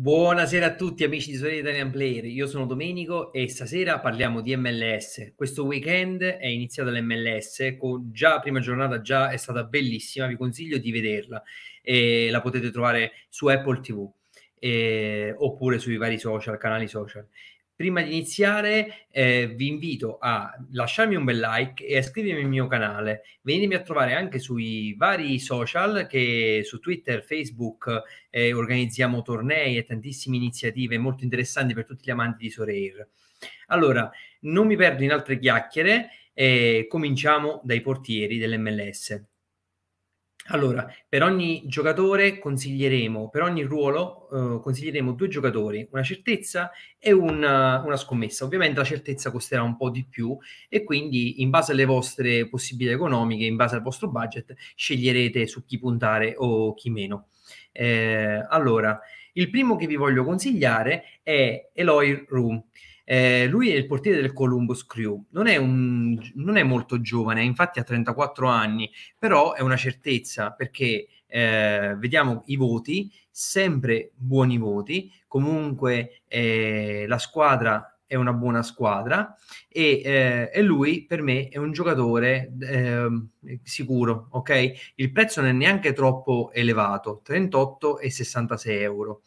Buonasera a tutti amici di Solid Italian Player, io sono Domenico e stasera parliamo di MLS. Questo weekend è iniziata l'MLS, già la prima giornata già è stata bellissima, vi consiglio di vederla e la potete trovare su Apple TV oppure sui vari social, canali social. Prima di iniziare vi invito a lasciarmi un bel like e a iscrivervi al mio canale. Venitemi a trovare anche sui vari social, che su Twitter, Facebook organizziamo tornei e tantissime iniziative molto interessanti per tutti gli amanti di Sorare. Allora, non mi perdo in altre chiacchiere e cominciamo dai portieri dell'MLS. Allora, per ogni giocatore consiglieremo, per ogni ruolo consiglieremo due giocatori, una certezza e una scommessa. Ovviamente la certezza costerà un po' di più e quindi in base alle vostre possibilità economiche, in base al vostro budget, sceglierete su chi puntare o chi meno. Allora, il primo che vi voglio consigliare è Eloy Room. Lui è il portiere del Columbus Crew, non è molto giovane, infatti ha 34 anni, però è una certezza perché vediamo i voti, sempre buoni voti, comunque la squadra è una buona squadra e lui per me è un giocatore sicuro, ok? Il prezzo non è neanche troppo elevato, 38 e 66 euro.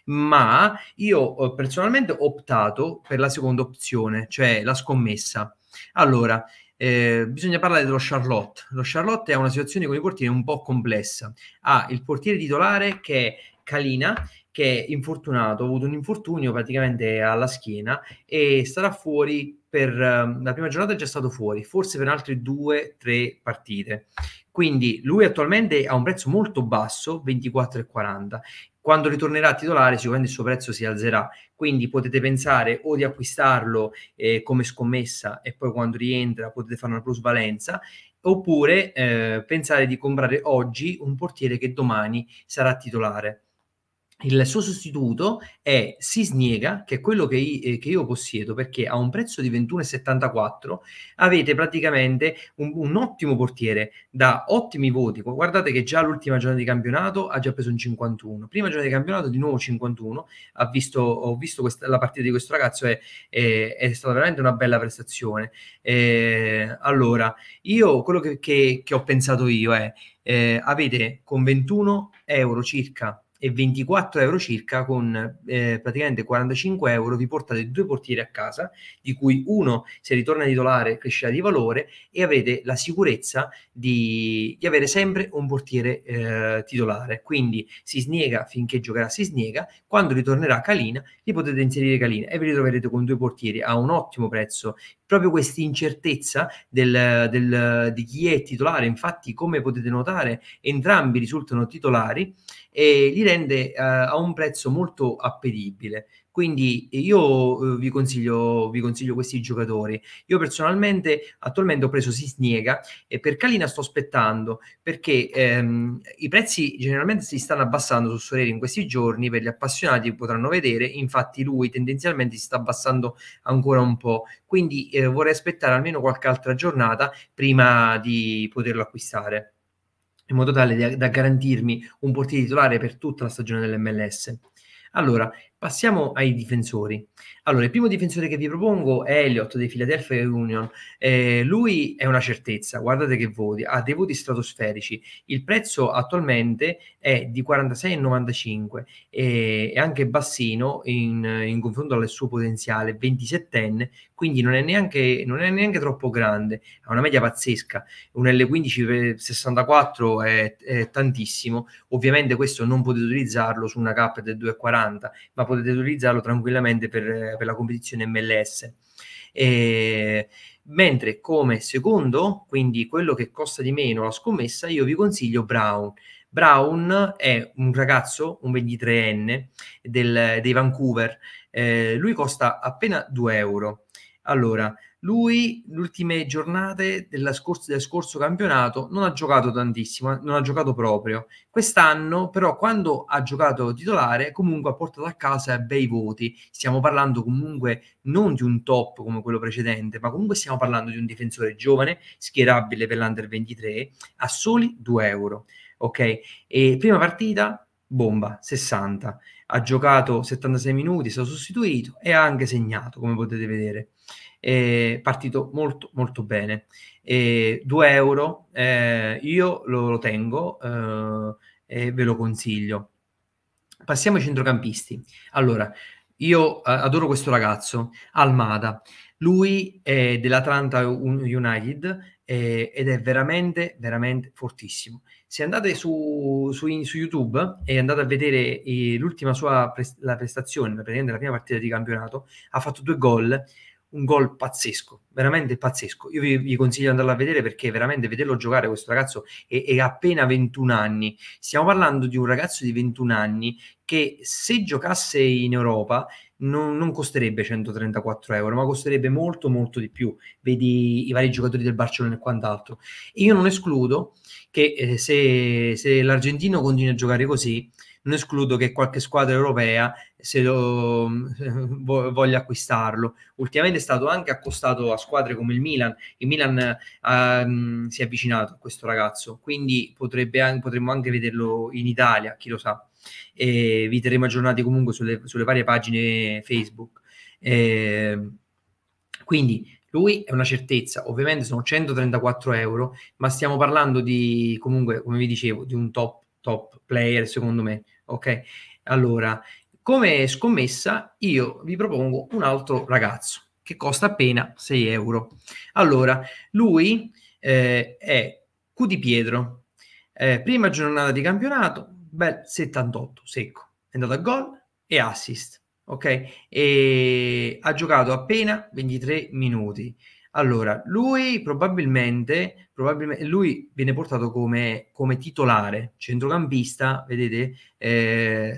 Ma io personalmente ho optato per la seconda opzione, cioè la scommessa. Allora, bisogna parlare dello Charlotte. Lo Charlotte ha una situazione con i portieri un po' complessa. Ha il portiere titolare che è Kalina, che è infortunato, ha avuto un infortunio praticamente alla schiena e starà fuori per la prima giornata, è già stato fuori, forse per altre 2 o 3 partite. Quindi lui attualmente ha un prezzo molto basso, 24,40. Quando ritornerà a titolare, sicuramente il suo prezzo si alzerà. Quindi potete pensare o di acquistarlo come scommessa e poi quando rientra potete fare una plusvalenza, oppure pensare di comprare oggi un portiere che domani sarà titolare. Il suo sostituto è Sisniega, che è quello che io possiedo, perché a un prezzo di 21,74 avete praticamente un ottimo portiere da ottimi voti. Guardate che già l'ultima giornata di campionato ha già preso un 51. Prima giornata di campionato di nuovo 51. Ho visto la partita di questo ragazzo, è stata veramente una bella prestazione. Allora, io quello che ho pensato io è avete con 21 euro circa e 24 euro circa, con praticamente 45 euro vi portate due portieri a casa, di cui uno, se ritorna titolare, crescerà di valore e avete la sicurezza di avere sempre un portiere titolare. Quindi si sniega finché giocherà, si sniega, quando ritornerà Calina li potete inserire Calina e vi ritroverete con due portieri a un ottimo prezzo. Proprio questa incertezza di chi è titolare, infatti come potete notare entrambi risultano titolari e li rende a un prezzo molto appetibile. Quindi io vi consiglio questi giocatori. Io personalmente attualmente ho preso Sisniega e per Calina sto aspettando perché i prezzi generalmente si stanno abbassando su Soleri in questi giorni, per gli appassionati potranno vedere, infatti lui tendenzialmente si sta abbassando ancora un po', quindi vorrei aspettare almeno qualche altra giornata prima di poterlo acquistare, in modo tale da garantirmi un portiere titolare per tutta la stagione dell'MLS. Allora, passiamo ai difensori. Allora, il primo difensore che vi propongo è Elliott dei Philadelphia Union. Lui è una certezza, guardate che voti, ha dei voti stratosferici. Il prezzo attualmente è di 46,95 e anche bassino in confronto al suo potenziale, 27enne, quindi non è neanche troppo grande, ha una media pazzesca. Un L15 per 64 è tantissimo. Ovviamente questo non potete utilizzarlo su una K del 2,40, ma potete utilizzarlo tranquillamente per la competizione MLS. Mentre come secondo, quindi quello che costa di meno la scommessa, io vi consiglio Brown. Brown è un ragazzo, un 23enne dei Vancouver. Lui costa appena 2 euro. Allora, lui, le ultime giornate del scorso campionato, non ha giocato tantissimo, non ha giocato proprio. Quest'anno, però, quando ha giocato titolare, comunque ha portato a casa bei voti. Stiamo parlando comunque non di un top come quello precedente, ma comunque stiamo parlando di un difensore giovane, schierabile per l'Under 23, a soli 2 euro. Ok? E prima partita bomba, 60. Ha giocato 76 minuti, è stato sostituito e ha anche segnato, come potete vedere. È partito molto molto bene. 2 euro, io lo tengo e ve lo consiglio. Passiamo ai centrocampisti. Allora, io adoro questo ragazzo, Almada. Lui è dell'Atlanta United ed è veramente, veramente fortissimo. Se andate su YouTube e andate a vedere l'ultima sua la prestazione, praticamente la prima partita di campionato, ha fatto 2 gol, un gol pazzesco, veramente pazzesco. Io vi consiglio di andarlo a vedere perché veramente vederlo giocare questo ragazzo è appena 21 anni. Stiamo parlando di un ragazzo di 21 anni che se giocasse in Europa non costerebbe 134 euro, ma costerebbe molto molto di più. Vedi i vari giocatori del Barcellona e quant'altro. E io non escludo che se l'argentino continua a giocare così, non escludo che qualche squadra europea se lo voglia acquistarlo. Ultimamente è stato anche accostato a squadre come il Milan. Il Milan si è avvicinato a questo ragazzo, quindi potremmo anche vederlo in Italia, chi lo sa. E vi terremo aggiornati comunque sulle varie pagine Facebook. Quindi lui è una certezza, ovviamente sono 134 euro, ma stiamo parlando di comunque, come vi dicevo, di un top player secondo me. Ok, allora come scommessa io vi propongo un altro ragazzo che costa appena 6 euro. Allora, lui è Cu Di Pietro, prima giornata di campionato, bel 78 secco, è andato a gol e assist, ok? E ha giocato appena 23 minuti. Allora, lui probabilmente lui viene portato come titolare, centrocampista, vedete,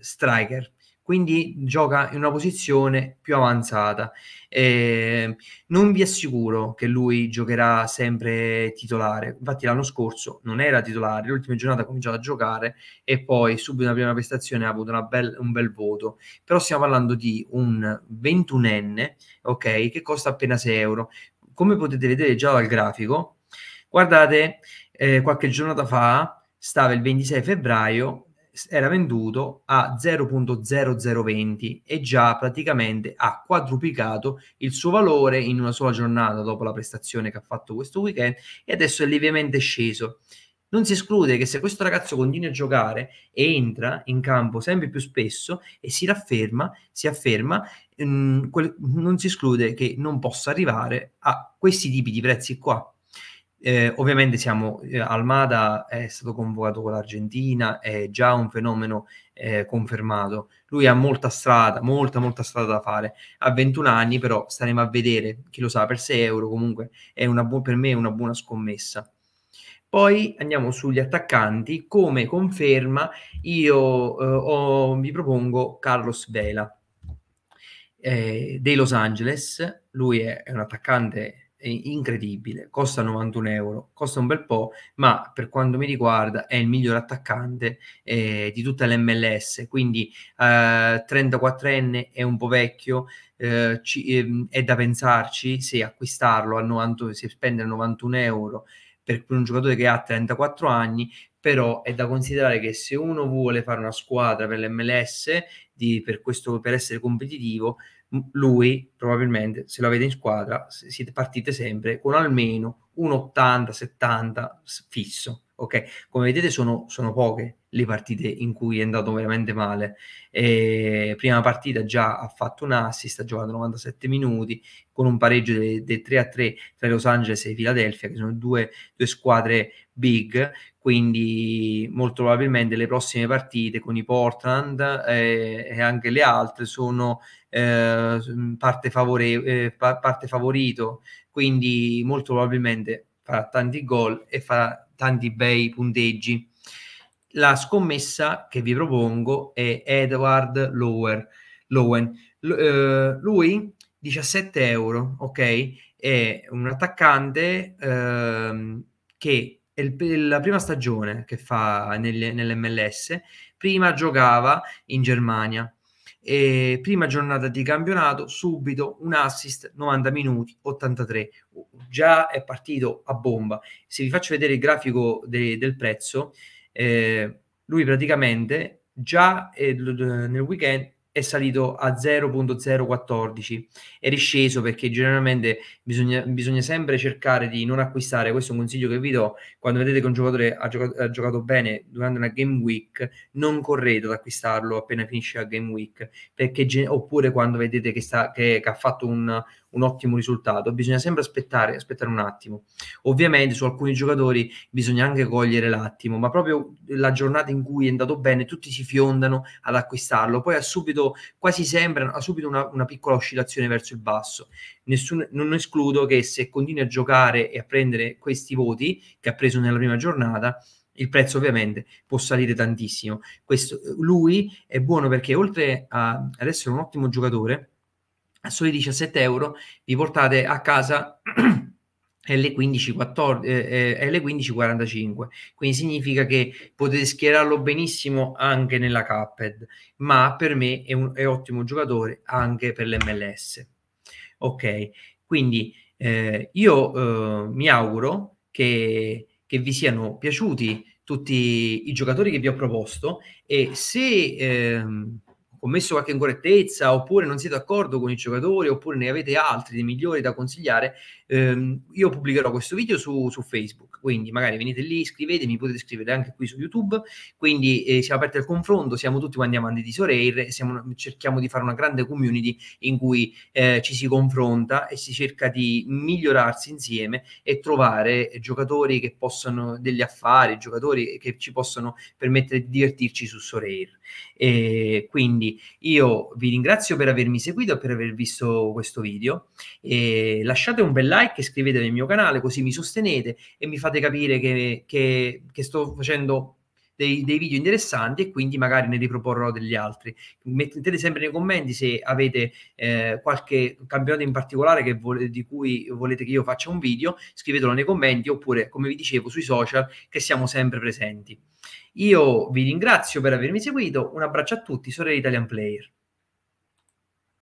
striker, quindi gioca in una posizione più avanzata. Eh, Non vi assicuro che lui giocherà sempre titolare, infatti l'anno scorso non era titolare, l'ultima giornata ha cominciato a giocare e poi subito nella prima prestazione ha avuto un bel voto, però stiamo parlando di un 21enne, ok, che costa appena 6 euro. Come potete vedere già dal grafico, guardate, qualche giornata fa, stava il 26 febbraio, era venduto a 0,0020 e già praticamente ha quadruplicato il suo valore in una sola giornata dopo la prestazione che ha fatto questo weekend e adesso è lievemente sceso. Non si esclude che se questo ragazzo continua a giocare e entra in campo sempre più spesso e si afferma, non si esclude che non possa arrivare a questi tipi di prezzi qua. Ovviamente Almada è stato convocato con l'Argentina, è già un fenomeno confermato. Lui ha molta strada, molta strada da fare. Ha 21 anni, però staremo a vedere, chi lo sa, per 6 euro comunque è per me è una buona scommessa. Poi andiamo sugli attaccanti, come conferma io vi propongo Carlos Vela dei Los Angeles. Lui è un attaccante incredibile, costa 91 euro, costa un bel po', ma per quanto mi riguarda è il miglior attaccante di tutta l'MLS, quindi 34enne è un po' vecchio, è da pensarci se acquistarlo a 90, se spendere 91 euro per un giocatore che ha 34 anni, però è da considerare che se uno vuole fare una squadra per l'MLS per essere competitivo, lui probabilmente se lo avete in squadra siete partite sempre con almeno un 80-70 fisso. Ok, come vedete sono poche le partite in cui è andato veramente male. Prima partita già ha fatto un assist, ha giocato 97 minuti con un pareggio del 3-3 tra Los Angeles e Philadelphia, che sono due squadre big, quindi molto probabilmente le prossime partite con i Portland e anche le altre sono parte favorito, quindi molto probabilmente farà tanti gol e farà tanti bei punteggi. La scommessa che vi propongo è Edward Lowen. Lui 17 euro, ok? È un attaccante che è la prima stagione che fa nell'MLS, prima giocava in Germania. E prima giornata di campionato, subito un assist, 90 minuti, 83. Già è partito a bomba. Se vi faccio vedere il grafico del prezzo, lui praticamente già nel weekend è salito a 0.014, è risceso perché generalmente bisogna sempre cercare di non acquistare, questo è un consiglio che vi do, quando vedete che un giocatore ha giocato bene durante una game week, non correte ad acquistarlo appena finisce la game week, perché oppure quando vedete che ha fatto un ottimo risultato, bisogna sempre aspettare un attimo. Ovviamente su alcuni giocatori bisogna anche cogliere l'attimo, ma proprio la giornata in cui è andato bene tutti si fiondano ad acquistarlo, poi quasi sempre ha subito una piccola oscillazione verso il basso. Non escludo che se continui a giocare e a prendere questi voti che ha preso nella prima giornata, il prezzo ovviamente può salire tantissimo. Lui è buono perché oltre ad essere un ottimo giocatore, a soli 17 € vi portate a casa L15-45, quindi significa che potete schierarlo benissimo anche nella Cuphead, ma per me è ottimo giocatore anche per l'MLS. Ok, quindi io mi auguro che vi siano piaciuti tutti i giocatori che vi ho proposto, e se ho commesso qualche incorrettezza oppure non siete d'accordo con i giocatori oppure ne avete altri di migliori da consigliare, io pubblicherò questo video su Facebook, quindi magari venite lì, iscrivetemi, potete scrivere anche qui su YouTube, quindi siamo aperti al confronto, siamo tutti quanti amanti di Sorare, cerchiamo di fare una grande community in cui ci si confronta e si cerca di migliorarsi insieme e trovare giocatori che possano, degli affari, giocatori che ci possono permettere di divertirci su Sorare. E quindi io vi ringrazio per avermi seguito e per aver visto questo video, e lasciate un bel like, iscrivetevi al mio canale così mi sostenete e mi fate capire che sto facendo dei video interessanti, e quindi magari ne riproporrò degli altri. Mettete sempre nei commenti se avete qualche campionato in particolare di cui volete che io faccia un video, scrivetelo nei commenti, oppure come vi dicevo sui social, che siamo sempre presenti. Io vi ringrazio per avermi seguito, un abbraccio a tutti, Sorare Italian Player.